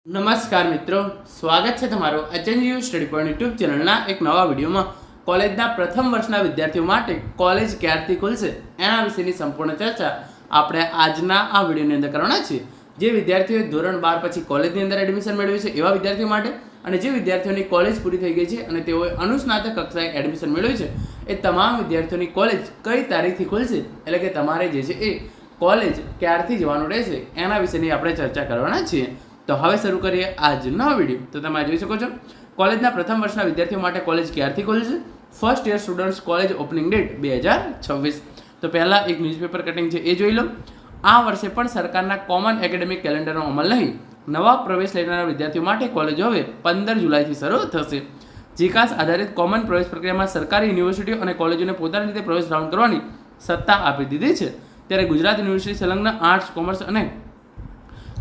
નમસ્કાર મિત્રો, સ્વાગત છે તમારું એચએનજીયુ સ્ટડી પોઈન્ટ યુટ્યુબ ચેનલના એક નવા વિડીયોમાં. કોલેજના પ્રથમ વર્ષના વિદ્યાર્થીઓ માટે કોલેજ ક્યારથી ખુલશે એના વિશેની સંપૂર્ણ ચર્ચા આપણે આજના આ વિડીયોની અંદર કરવાના છીએ. જે વિદ્યાર્થીઓએ ધોરણ 12 પછી કોલેજની અંદર એડમિશન મેળવ્યું છે એવા વિદ્યાર્થીઓ માટે, અને જે વિદ્યાર્થીઓની કોલેજ પૂરી થઈ ગઈ છે અને તેઓએ અનુસ્નાતક કક્ષાએ એડમિશન મેળવ્યું છે એ તમામ વિદ્યાર્થીઓની કોલેજ કઈ તારીખથી ખુલશે, એટલે કે તમારે જે છે એ કોલેજ ક્યારથી જવાનું રહેશે એના વિશેની આપણે ચર્ચા કરવાના છીએ. તો હવે શરૂ કરીએ આજનો વિડીયો. તો તમે જોઈ શકો છો કોલેજના પ્રથમ વર્ષના વિદ્યાર્થીઓ માટે કોલેજ ક્યારથી ખુલશે. First year students college opening date 2026. તો પહેલાં એક ન્યૂઝપેપર કટિંગ છે એ જોઈ લો. આ વર્ષે પણ સરકારના કોમન એકેડેમિક કેલેન્ડરનો અમલ નહીં. નવા પ્રવેશ લેનારા વિદ્યાર્થીઓ માટે કોલેજો હવે 15 જુલાઈથી શરૂ થશે. જીકાસ આધારિત કોમન પ્રવેશ પ્રક્રિયામાં સરકારી યુનિવર્સિટીઓ અને કોલેજોને પોતાની રીતે પ્રવેશ રાઉન્ડ કરવાની સત્તા આપી દીધી છે. ત્યારે ગુજરાત યુનિવર્સિટી સંલગ્ન આર્ટ્સ,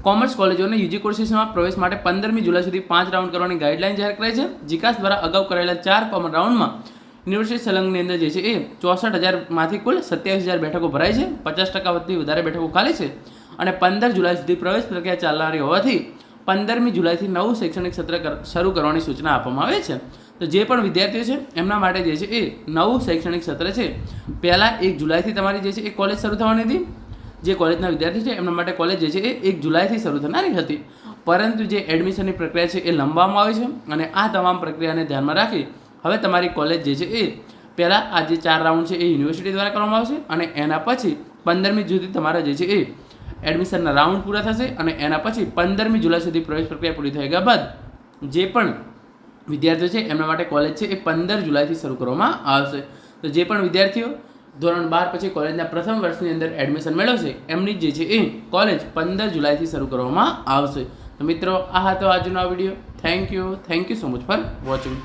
કોમર્સ કોલેજોને યુજી કોર્સીસમાં પ્રવેશ માટે 15મી જુલાઈ સુધી 5 રાઉન્ડ કરવાની ગાઈડલાઈન જાહેર કરાઈ છે. જીકાસ દ્વારા અગાઉ કરાયેલા 4 કોમન રાઉન્ડમાં યુનિવર્સિટી સંલગ્નની અંદર જે છે એ 64,000માંથી કુલ 27,000 બેઠકો ભરાઈ છે. 50%થી વધારે બેઠકો ખાલી છે અને 15 જુલાઈ સુધી પ્રવેશ પ્રક્રિયા ચાલનારી હોવાથી 15મી જુલાઈથી નવું શૈક્ષણિક સત્ર શરૂ કરવાની સૂચના આપવામાં આવે છે. તો જે પણ વિદ્યાર્થીઓ છે એમના માટે જે છે એ નવું શૈક્ષણિક સત્ર છે પહેલાં 1 જુલાઈથી તમારી જે છે એ કોલેજ શરૂ થવાની હતી. જે કોલેજના વિદ્યાર્થી છે એમના માટે કોલેજ જે છે એ 1 જુલાઈથી શરૂ થનારી હતી, પરંતુ જે એડમિશનની પ્રક્રિયા છે એ લંબાવવામાં આવી છે. અને આ તમામ પ્રક્રિયાને ધ્યાનમાં રાખી હવે તમારી કોલેજ જે છે એ પહેલાં આ જે 4 રાઉન્ડ છે એ યુનિવર્સિટી દ્વારા કરવામાં આવશે અને એના પછી 15મી સુધી તમારા જે છે એ એડમિશનના રાઉન્ડ પૂરા થશે અને એના પછી 15મી જુલાઈ સુધી પ્રવેશ પ્રક્રિયા પૂરી થઈ ગયા બાદ જે પણ વિદ્યાર્થીઓ છે એમના માટે કોલેજ છે એ 15 જુલાઈથી શરૂ કરવામાં આવશે. તો જે પણ વિદ્યાર્થીઓ ધોરણ 12 પછી કોલેજના પ્રથમ વર્ષની અંદર એડમિશન મેળવશે એમની જે છે એ કોલેજ 15 જુલાઈથી શરૂ કરવામાં આવશે. તો મિત્રો, આ હતો આજનો આ video. Thank you so much for watching.